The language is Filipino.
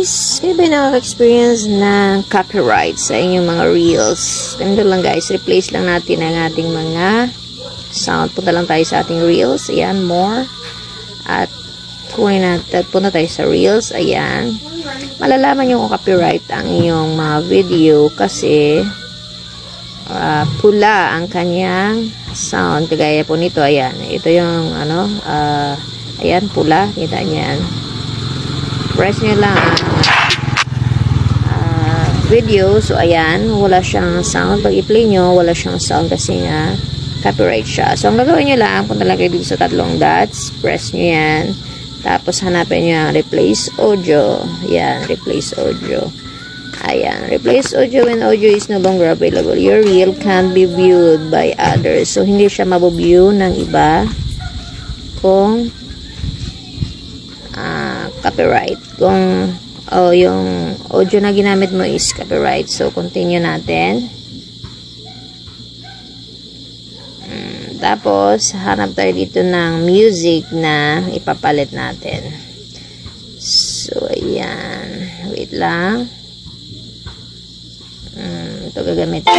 guys, kayo ba nakaka-experience ng copyright sa inyong mga reels? Ganito lang guys, replace lang natin ang ating mga sound. Punta lang tayo sa ating reels. Ayan, more. At kunin natin, punta tayo sa reels. Ayan. Malalaman nyo kung copyright ang inyong mga video kasi pula ang kanyang sound. Kagaya po nito, ayan. Ito yung ayan, pula. Kita nyan. Press nyo lang video. So, ayan. Wala siyang sound. Pag i-play nyo, wala siyang sound kasi nga copyright siya. So, ang gagawin nyo lang, punta lang kayo dito sa tatlong dots. Press nyo yan. Tapos, hanapin nyo ang replace audio. Ayan, replace audio. Ayan, replace audio when audio is no longer available. Your reel can't be viewed by others. So, hindi siya mabu-view ng iba kung copyright. Kung yung audio na ginamit mo is copyright. So, continue natin. Tapos, hanap tayo dito ng music na ipapalit natin. So, ayan. Wait lang. Ito gagamitin.